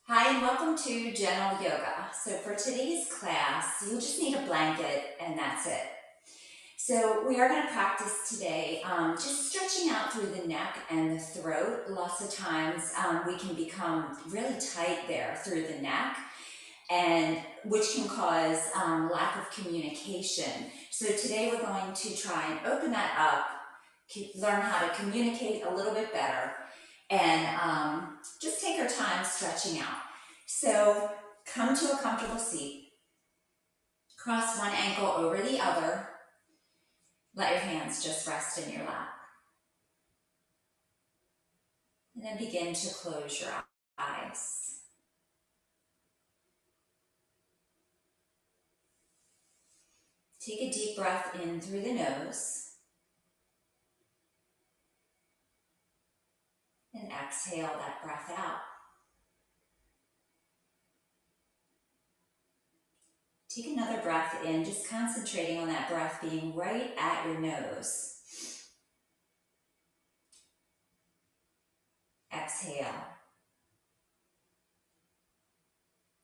Hi and welcome to Gentle Yoga. So for today's class, you'll just need a blanket and that's it. So we are going to practice today just stretching out through the neck and the throat. Lots of times we can become really tight there through the neck, and which can cause lack of communication. So today we're going to try and open that up, learn how to communicate a little bit better, and just take our time stretching out. So come to a comfortable seat, cross one ankle over the other, let your hands just rest in your lap. And then begin to close your eyes. Take a deep breath in through the nose and exhale that breath out. Take another breath in, just concentrating on that breath being right at your nose. Exhale.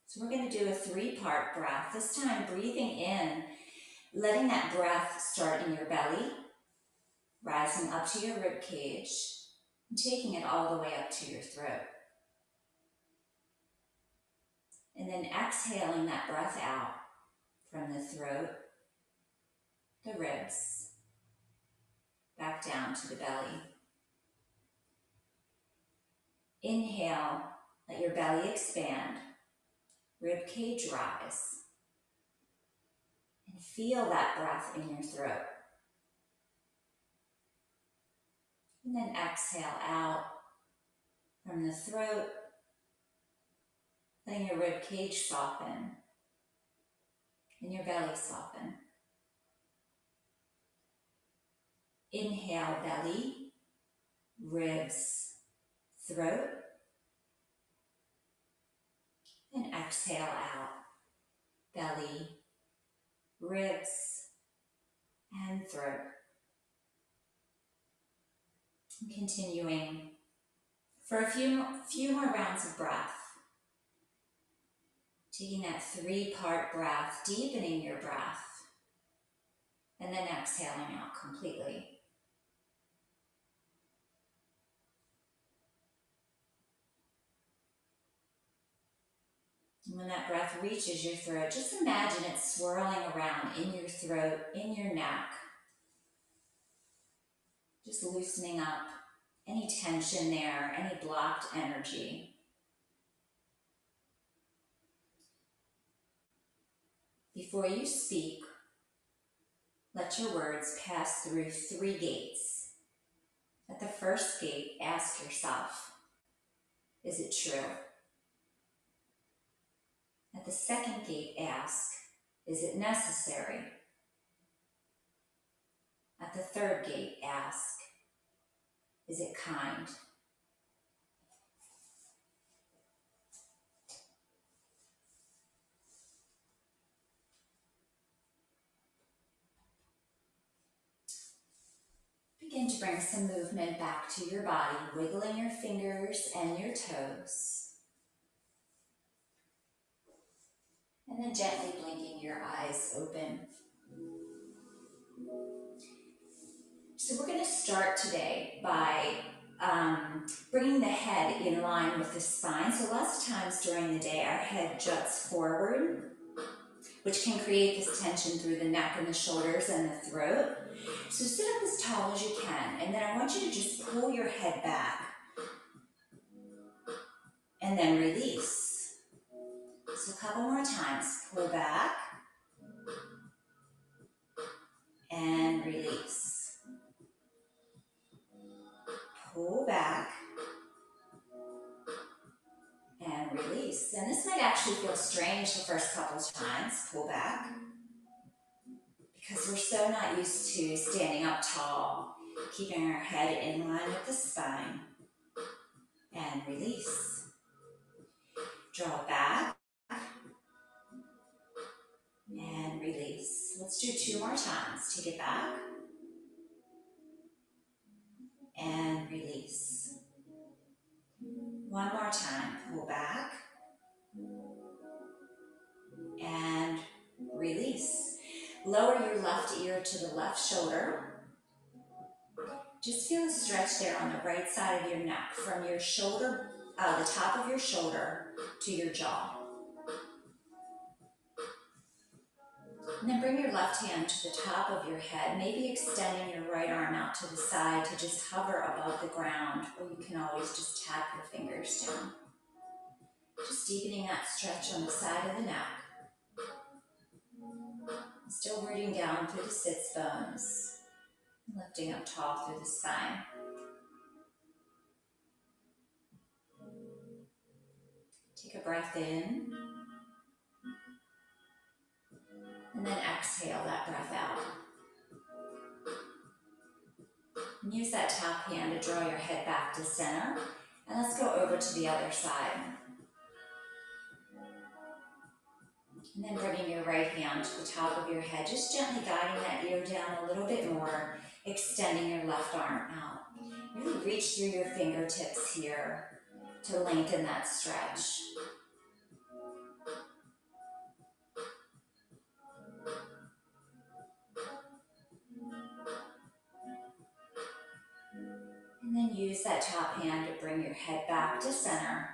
So we're going to do a 3-part breath. This time breathing in, letting that breath start in your belly, rising up to your rib cage, and taking it all the way up to your throat. And then exhaling that breath out from the throat, the ribs, back down to the belly. Inhale, let your belly expand, rib cage rise, and feel that breath in your throat. And then exhale out from the throat, letting your rib cage soften and your belly soften. Inhale, belly, ribs, throat, and exhale out, belly, ribs, and throat. And continuing for a few more rounds of breath. Taking that 3-part breath, deepening your breath, and then exhaling out completely. And when that breath reaches your throat, just imagine it swirling around in your throat, in your neck. Just loosening up any tension there, any blocked energy. Before you speak, let your words pass through 3 gates. At the first gate, ask yourself, is it true? At the second gate, ask, is it necessary? At the third gate, ask, is it kind? Begin to bring some movement back to your body, wiggling your fingers and your toes. And then gently blinking your eyes open. So we're going to start today by bringing the head in line with the spine. So lots of times during the day, our head juts forward, which can create this tension through the neck and the shoulders and the throat. So sit up as tall as you can, and then I want you to just pull your head back and then release. So a couple more times. Pull back and release. Pull back and release. And this might actually feel strange the first couple of times. Pull back, because we're so not used to standing up tall, keeping our head in line with the spine. And release. Draw back and release. Let's do 2 more times. Take it back and release. 1 more time. Pull back And release. Lower your left ear to the left shoulder. Just feel a stretch there on the right side of your neck from your shoulder, the top of your shoulder to your jaw. And then bring your left hand to the top of your head, maybe extending your right arm out to the side to just hover above the ground, or you can always just tap your fingers down. Just deepening that stretch on the side of the neck. Still rooting down through the sits bones, lifting up tall through the spine. Take a breath in, and then exhale that breath out. And use that top hand to draw your head back to center, and let's go over to the other side. And then bringing your right hand to the top of your head, just gently guiding that ear down a little bit more, extending your left arm out. Really reach through your fingertips here to lengthen that stretch. And then use that top hand to bring your head back to center.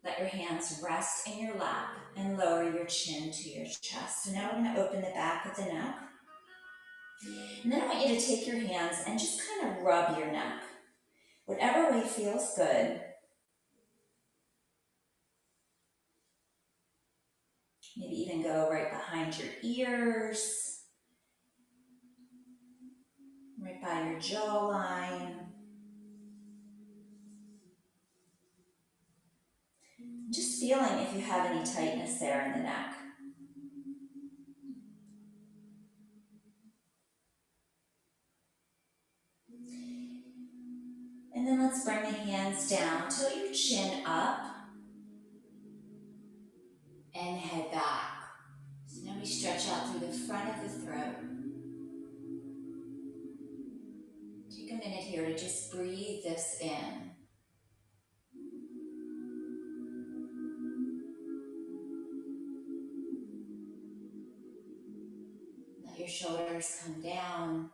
Let your hands rest in your lap and lower your chin to your chest. So now we're going to open the back of the neck. And then I want you to take your hands and just kind of rub your neck. Whatever way feels good. Maybe even go right behind your ears, right by your jawline. Just feeling if you have any tightness there in the neck. And then let's bring the hands down, tilt your chin up, and head back. So now we stretch out through the front of the throat. Take a minute here to just breathe this in. Let your shoulders come down.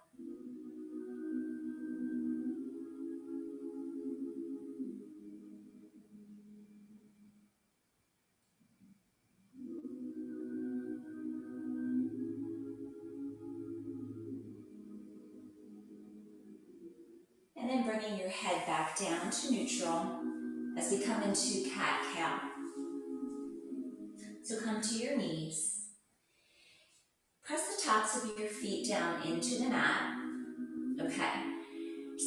And then bringing your head back down to neutral as we come into cat-cow. So come to your knees. Press the tops of your feet down into the mat. Okay.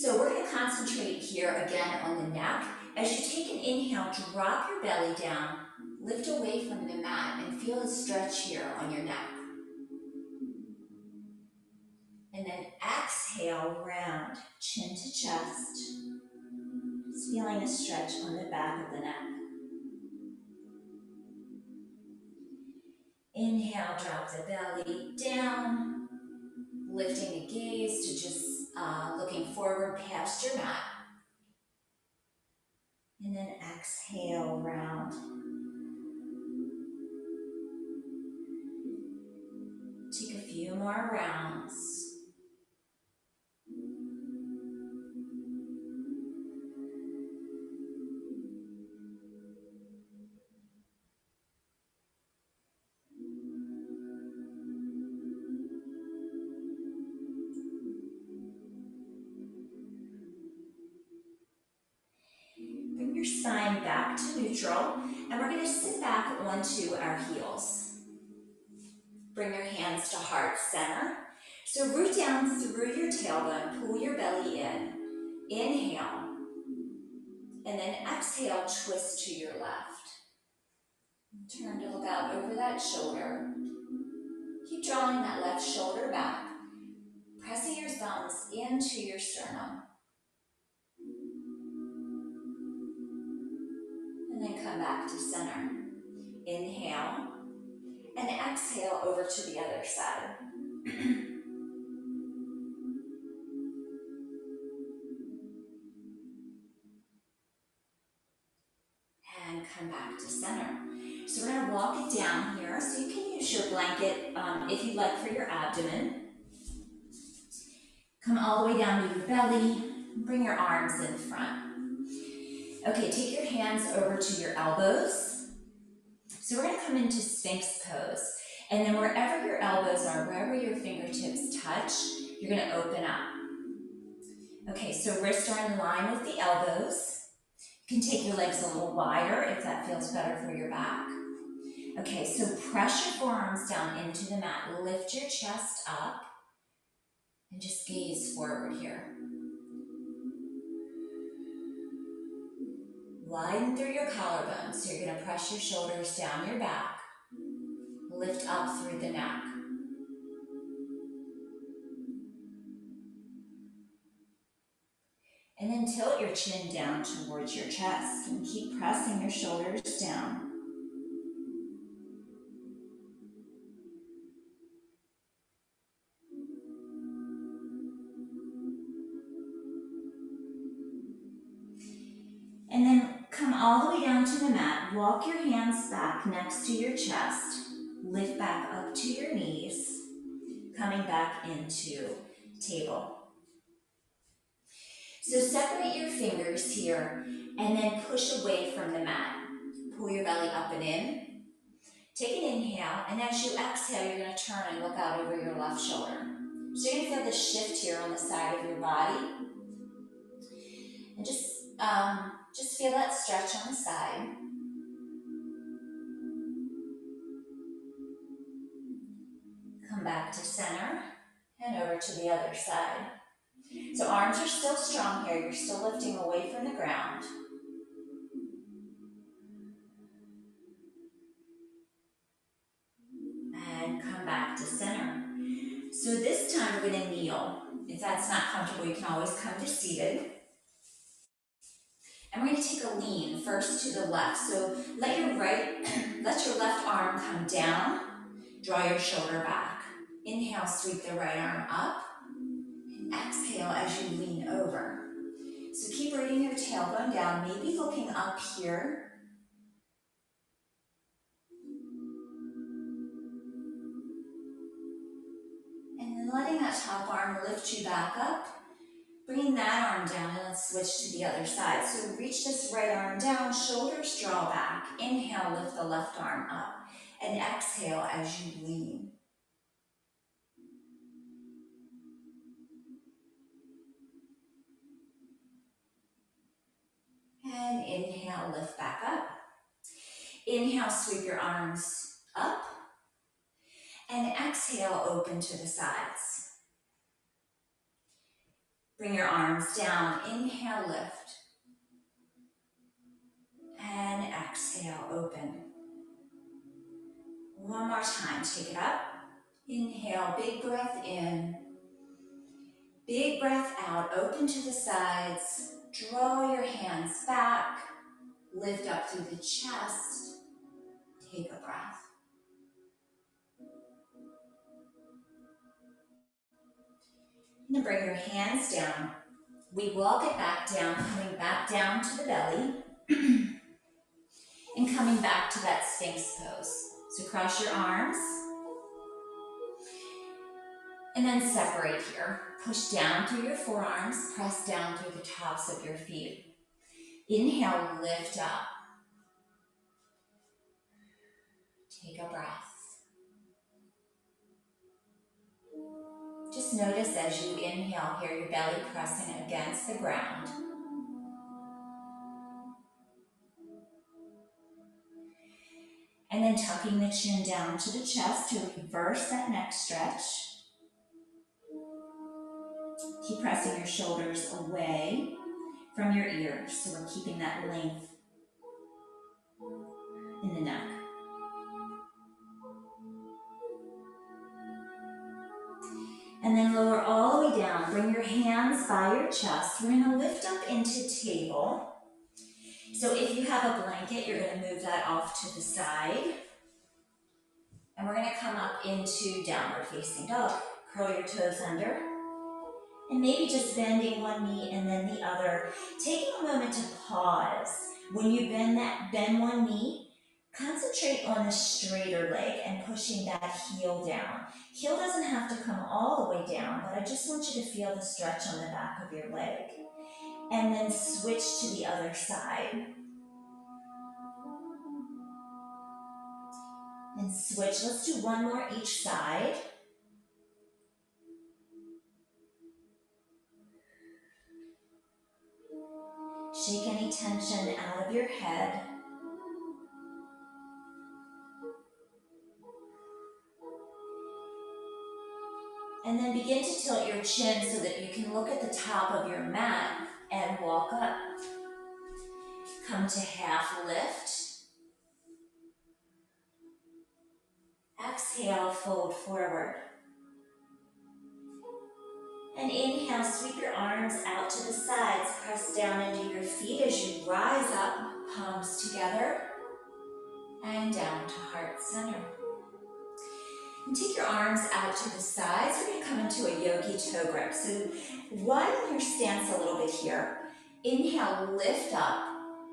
So we're going to concentrate here again on the neck. As you take an inhale, drop your belly down, lift away from the mat, and feel a stretch here on your neck. And then exhale, round, chin to chest. Just feeling a stretch on the back of the neck. Inhale, drop the belly down, lifting the gaze to just looking forward past your mat. And then exhale, round. Take a few more rounds. Bring your spine back to neutral, and we're going to sit back onto our heels. Bring your hands to heart center. So root down through your tailbone, pull your belly in. Inhale, and then exhale, twist to your left. Turn to look out over that shoulder. Keep drawing that left shoulder back, pressing your thumbs into your sternum. And then come back to center. Inhale, and exhale over to the other side. And come back to center. So we're gonna walk it down here. So you can use your blanket if you like for your abdomen. Come all the way down to your belly. Bring your arms in front. Okay, take your hands over to your elbows. So we're gonna come into Sphinx pose. And then wherever your elbows are, wherever your fingertips touch, you're gonna open up. Okay, so wrists are in line with the elbows. You can take your legs a little wider if that feels better for your back. Okay, so press your forearms down into the mat. Lift your chest up and just gaze forward here. Widen through your collarbone, so you're gonna press your shoulders down your back. Lift up through the neck. And then tilt your chin down towards your chest and keep pressing your shoulders down. And then come all the way down to the mat. Walk your hands back next to your chest. Lift back up to your knees. Coming back into table. So separate your fingers here and then push away from the mat. Pull your belly up and in. Take an inhale, and as you exhale, you're going to turn and look out over your left shoulder. So you're going to feel the shift here on the side of your body. And just feel that stretch on the side. Come back to center and over to the other side. So arms are still strong here. You're still lifting away from the ground. And come back to center. So this time we're going to kneel. If that's not comfortable, you can always come to seated. And we're going to take a lean first to the left. So let your left arm come down. Draw your shoulder back. Inhale, sweep the right arm up. And exhale as you lean over. So keep bringing your tailbone down, maybe looking up here. And then letting that top arm lift you back up. Bringing that arm down, and let's switch to the other side. So reach this right arm down, shoulders draw back. Inhale, lift the left arm up. And exhale as you lean. And inhale, lift back up. Inhale, sweep your arms up. And exhale, open to the sides. Bring your arms down. Inhale, lift. And exhale, open. One more time, take it up. Inhale, big breath in. Big breath out, open to the sides. Draw your hands back. Lift up through the chest. Take a breath. And then bring your hands down. We walk it back down, coming back down to the belly. And coming back to that Sphinx pose. So cross your arms. And then separate here. Push down through your forearms. Press down through the tops of your feet. Inhale, lift up. Take a breath. Just notice as you inhale here, your belly pressing against the ground. And then tucking the chin down to the chest to reverse that neck stretch. Keep pressing your shoulders away from your ears, so we're keeping that length in the neck. And then lower all the way down. Bring your hands by your chest. We're going to lift up into table. So if you have a blanket, you're going to move that off to the side. And we're going to come up into downward facing dog. Curl your toes under. And maybe just bending one knee and then the other. Taking a moment to pause. When you bend one knee, Concentrate on the straighter leg and pushing that heel down. Heel doesn't have to come all the way down, but I just want you to feel the stretch on the back of your leg. And then switch to the other side. And switch. Let's do one more each side. Shake any tension out of your head. And then begin to tilt your chin so that you can look at the top of your mat and walk up. Come to half lift. Exhale, fold forward. And inhale, sweep your arms out to the sides. Press down into your feet as you rise up, palms together, and down to heart center. And take your arms out to the sides. We're going to come into a yogi toe grip. So widen your stance a little bit here. Inhale, lift up,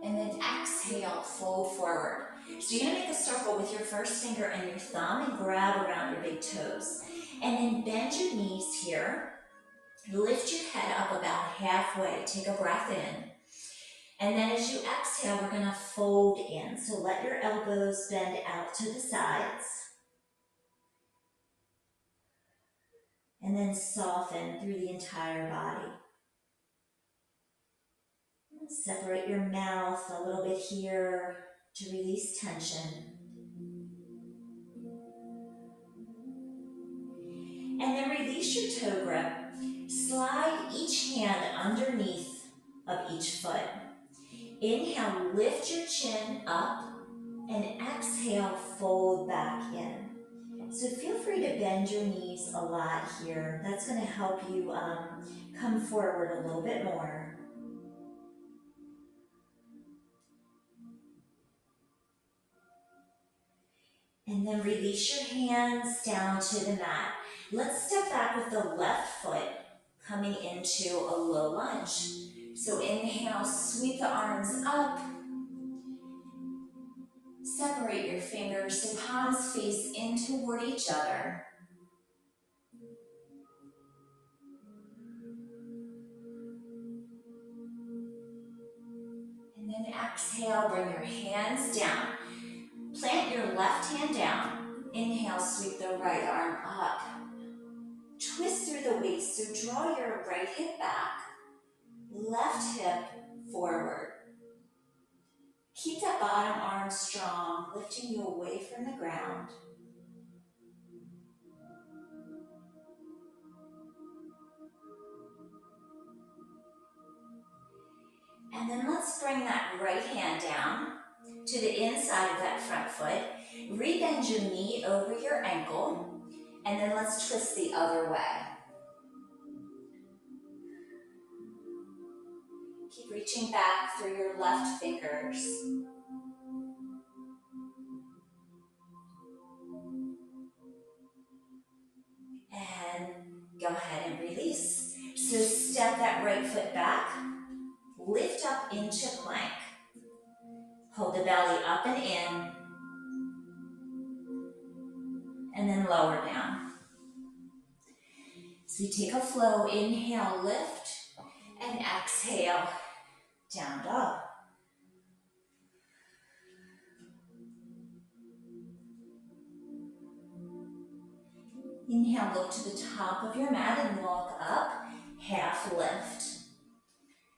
and then exhale, fold forward. So you're going to make a circle with your first finger and your thumb and grab around your big toes. And then bend your knees here. Lift your head up about halfway. Take a breath in. And then as you exhale, we're going to fold in. So let your elbows bend out to the sides. And then soften through the entire body. Separate your mouth a little bit here to release tension. And then release your toe grip. Slide each hand underneath of each foot. Inhale, lift your chin up, and exhale, fold back in. So feel free to bend your knees a lot here. That's going to help you come forward a little bit more. And then release your hands down to the mat. Let's step back with the left foot coming into a low lunge. So inhale, sweep the arms up. Separate your fingers so palms face in toward each other. And then exhale, bring your hands down. Plant your left hand down. Inhale, sweep the right arm up. Twist through the waist, so draw your right hip back. Left hip forward. Keep that bottom arm strong, lifting you away from the ground. And then let's bring that right hand down to the inside of that front foot. Rebend your knee over your ankle, and then let's twist the other way. Keep reaching back through your left fingers. And go ahead and release. So step that right foot back, lift up into plank. Hold the belly up and in, and then lower down. So you take a flow, inhale, lift, and exhale, down dog. Inhale, look to the top of your mat and walk up, half lift.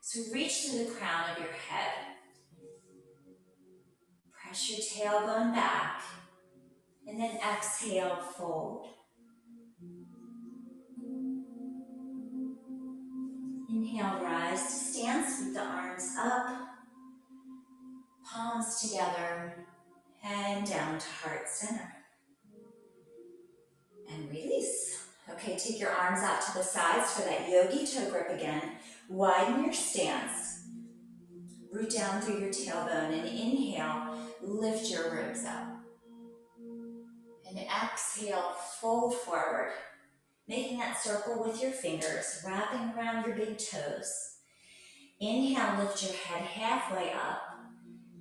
So reach to the crown of your head. Press your tailbone back, and then exhale, fold. Inhale, rise to stance with the arms up, palms together, and down to heart center. And release. Okay, take your arms out to the sides for that yogi toe grip again. Widen your stance. Root down through your tailbone and inhale, lift your ribs up. And exhale, fold forward. Making that circle with your fingers, wrapping around your big toes. Inhale, lift your head halfway up.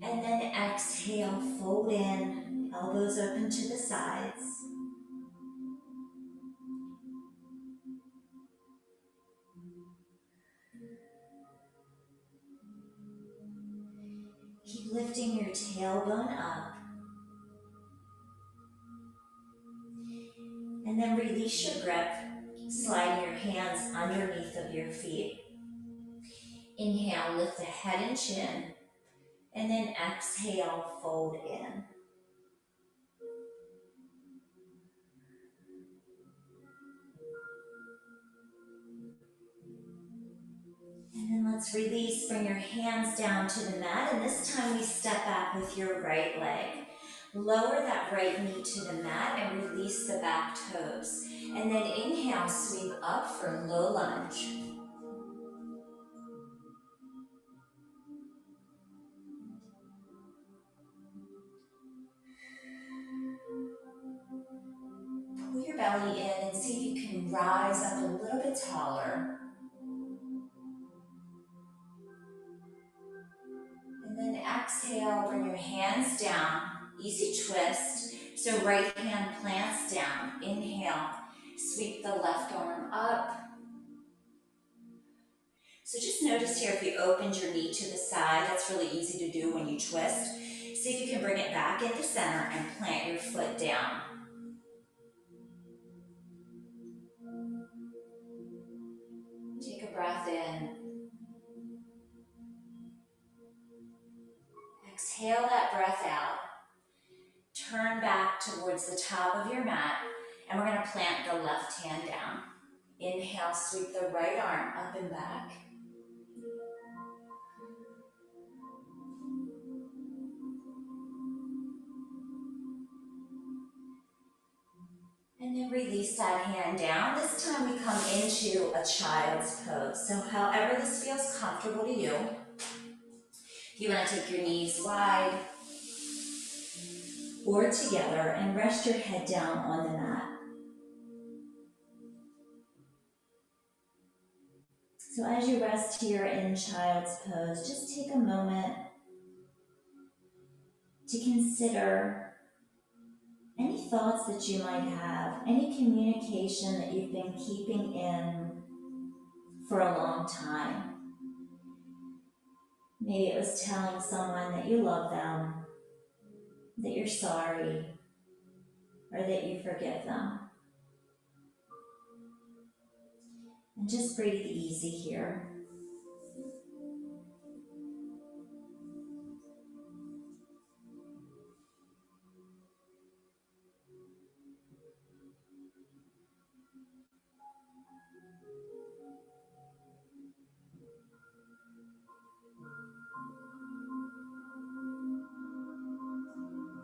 And then exhale, fold fold in, elbows open to the sides. Keep lifting your tailbone up. And then release your grip, sliding your hands underneath of your feet. Inhale, lift the head and chin, and then exhale, fold in. And then let's release, bring your hands down to the mat, and this time we step back with your right leg. Lower that right knee to the mat and release the back toes. And then inhale, sweep up for low lunge. Pull your belly in and see if you can rise up a little bit taller. And then exhale, bring your hands down, easy twist. So right hand plants down, inhale, sweep the left arm up. So just notice here if you opened your knee to the side, that's really easy to do when you twist. See if you can bring it back into center and plant your foot down. Take a breath in. Exhale that breath out. Turn back towards the top of your mat, and we're going to plant the left hand down. Inhale, sweep the right arm up and back. And then release that hand down. This time we come into a child's pose. So however this feels comfortable to you. If you want to take your knees wide or together and rest your head down on the mat. So as you rest here in child's pose, just take a moment to consider any thoughts that you might have, any communication that you've been keeping in for a long time. Maybe it was telling someone that you love them, that you're sorry, or that you forgive them. And just breathe easy here.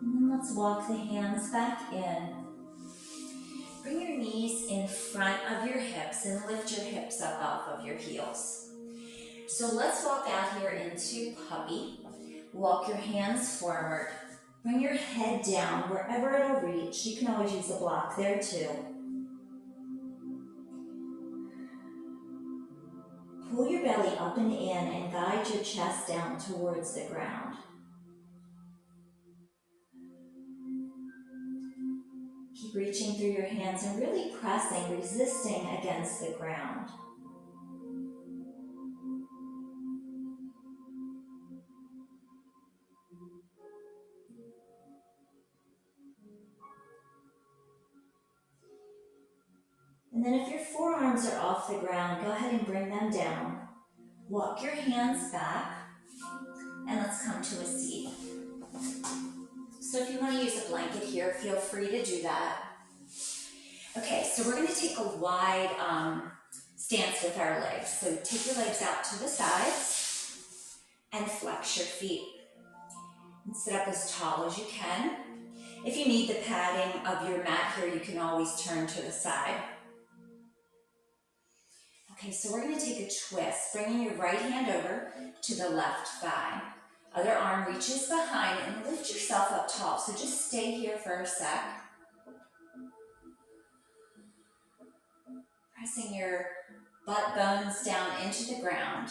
And then let's walk the hands back in. Bring your knees in front of your hips and lift your hips up off of your heels. So let's walk out here into puppy. Walk your hands forward. Bring your head down wherever it'll reach. You can always use a block there too. Pull your belly up and in and guide your chest down towards the ground. Keep reaching through your hands and really pressing, resisting against the ground. And then if your forearms are off the ground, go ahead and bring them down. Walk your hands back, and let's come to a seat. So if you want to use a blanket here, feel free to do that. Okay, so we're going to take a wide stance with our legs. So take your legs out to the sides and flex your feet. And sit up as tall as you can. If you need the padding of your mat here, you can always turn to the side. Okay, so we're going to take a twist, bringing your right hand over to the left thigh. Other arm reaches behind and lift yourself up tall. So just stay here for a sec. Pressing your butt bones down into the ground.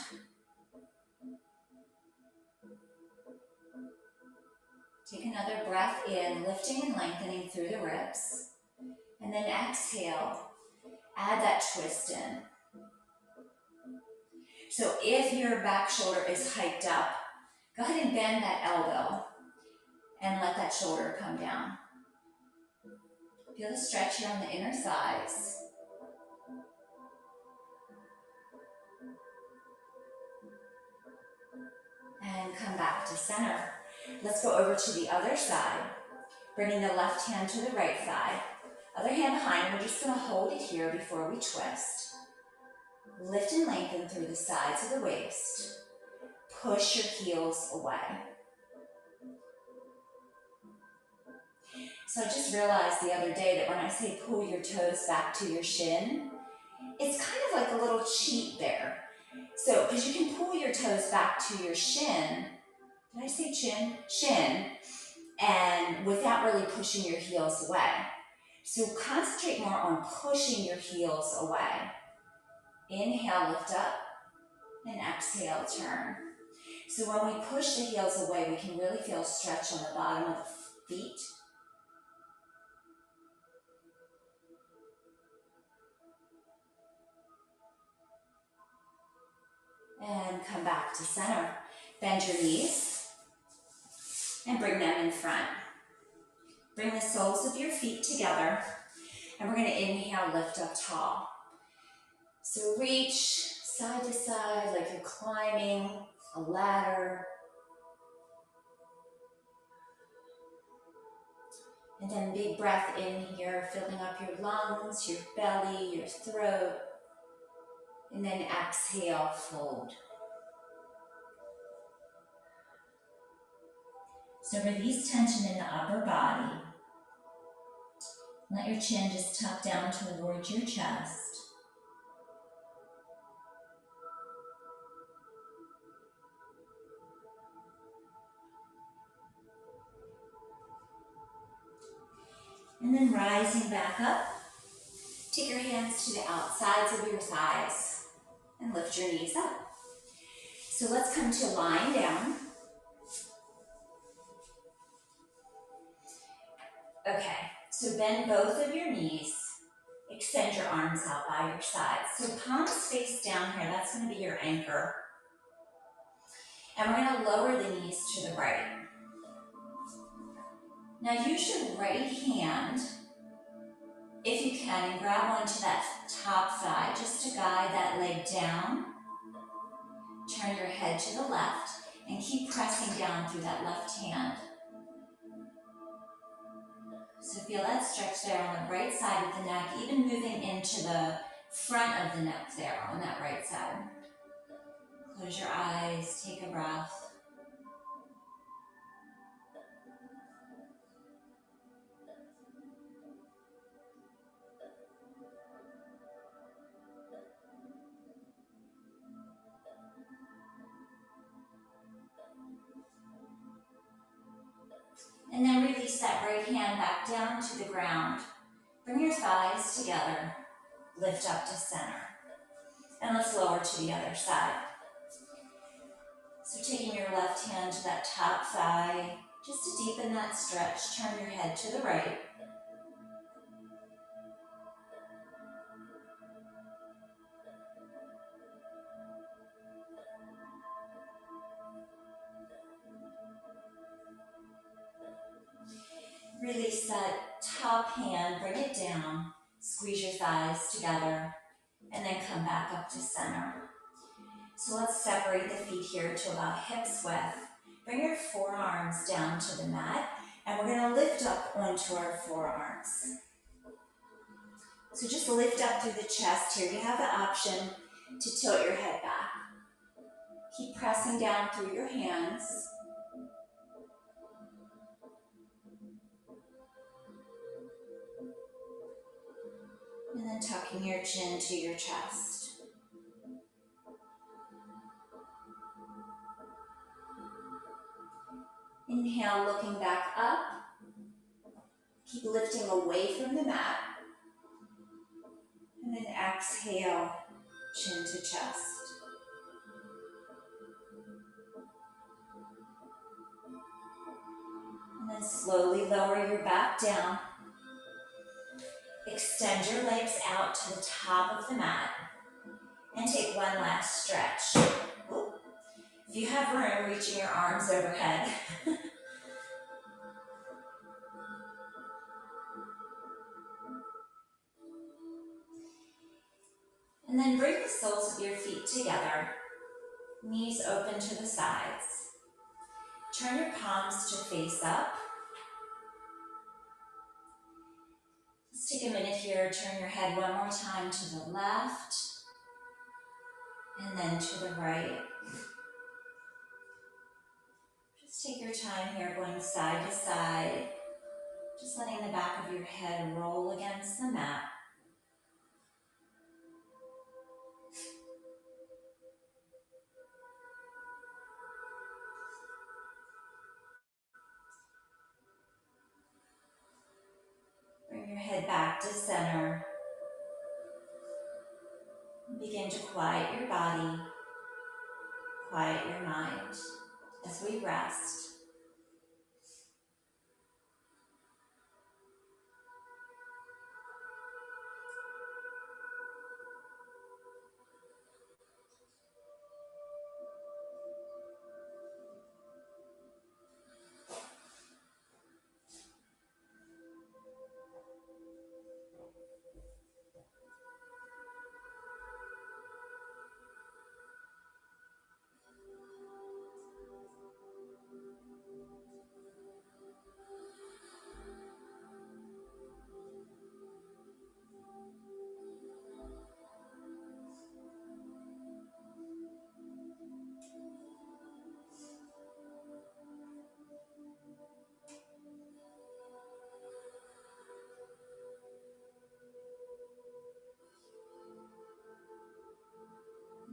Take another breath in, lifting and lengthening through the ribs. And then exhale, add that twist in. So if your back shoulder is hiked up, go ahead and bend that elbow and let that shoulder come down. Feel the stretch here on the inner thighs. And come back to center. Let's go over to the other side. Bringing the left hand to the right thigh. Other hand behind, we're just going to hold it here before we twist. Lift and lengthen through the sides of the waist. Push your heels away. So I just realized the other day that when I say pull your toes back to your shin, it's kind of like a little cheat there. So, because you can pull your toes back to your shin, did I say chin? Shin, and without really pushing your heels away. So concentrate more on pushing your heels away. Inhale, lift up, and exhale, turn. So when we push the heels away, we can really feel stretch on the bottom of the feet. And come back to center. Bend your knees and bring them in front. Bring the soles of your feet together, and we're going to inhale, lift up tall. So reach side to side like you're climbing a ladder. And then big breath in here, filling up your lungs, your belly, your throat. And then exhale, fold. So release tension in the upper body. Let your chin just tuck down towards your chest. And then rising back up, take your hands to the outsides of your thighs and lift your knees up. So let's come to lying down. Okay, so bend both of your knees. Extend your arms out by your sides. So palms face down here, that's going to be your anchor. And we're going to lower the knees to the right. Now use your right hand, if you can, and grab onto that top thigh just to guide that leg down. Turn your head to the left and keep pressing down through that left hand. So feel that stretch there on the right side of the neck, even moving into the front of the neck there on that right side. Close your eyes, take a breath. And then release that right hand back down to the ground. Bring your thighs together. Lift up to center. And let's lower to the other side. So taking your left hand to that top thigh, just to deepen that stretch, turn your head to the right. Release that top hand, bring it down, squeeze your thighs together, and then come back up to center. So let's separate the feet here to about hips width. Bring your forearms down to the mat, and we're going to lift up onto our forearms. So just lift up through the chest here. You have the option to tilt your head back. Keep pressing down through your hands. And then tucking your chin to your chest. Inhale, looking back up. Keep lifting away from the mat. And then exhale, chin to chest. And And slowly lower your back down. Extend your legs out to the top of the mat. And take one last stretch. Whoop. If you have room, reaching your arms overhead. And then bring the soles of your feet together. Knees open to the sides. Turn your palms to face up. Let's take a minute here. Turn your head one more time to the left. And then to the right. Just take your time here going side to side. Just letting the back of your head roll against the mat. Bring your head back to center. Begin to quiet your body, quiet your mind as we rest.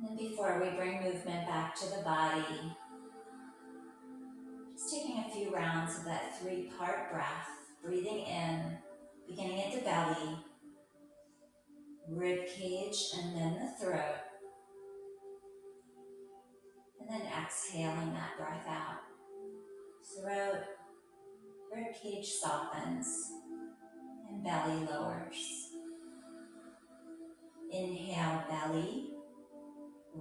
And then before we bring movement back to the body, just taking a few rounds of that 3-part breath, breathing in, beginning at the belly, rib cage, and then the throat. And then exhaling that breath out. Throat, rib cage softens, and belly lowers. Inhale, belly,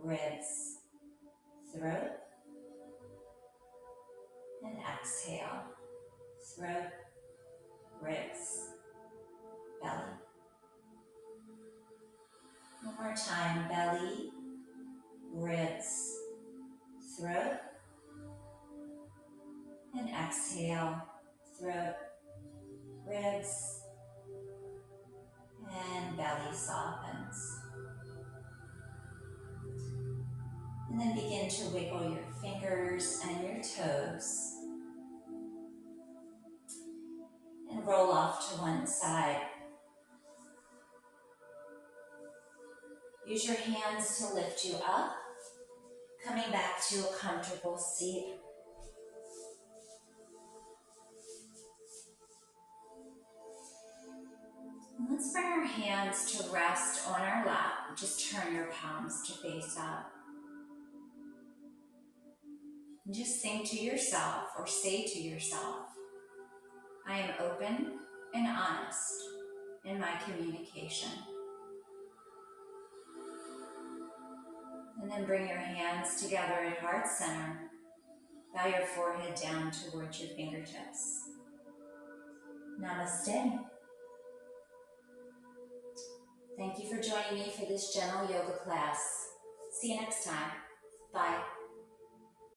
ribs, throat, and exhale, throat, ribs, belly. One more time, belly, ribs, throat, and exhale, throat, ribs, and belly softens. And then begin to wiggle your fingers and your toes. And roll off to one side. Use your hands to lift you up, coming back to a comfortable seat. And let's bring our hands to rest on our lap. Just turn your palms to face up. And just think to yourself or say to yourself, I am open and honest in my communication. And then bring your hands together at heart center. Bow your forehead down towards your fingertips. Namaste. Thank you for joining me for this gentle yoga class. See you next time. Bye.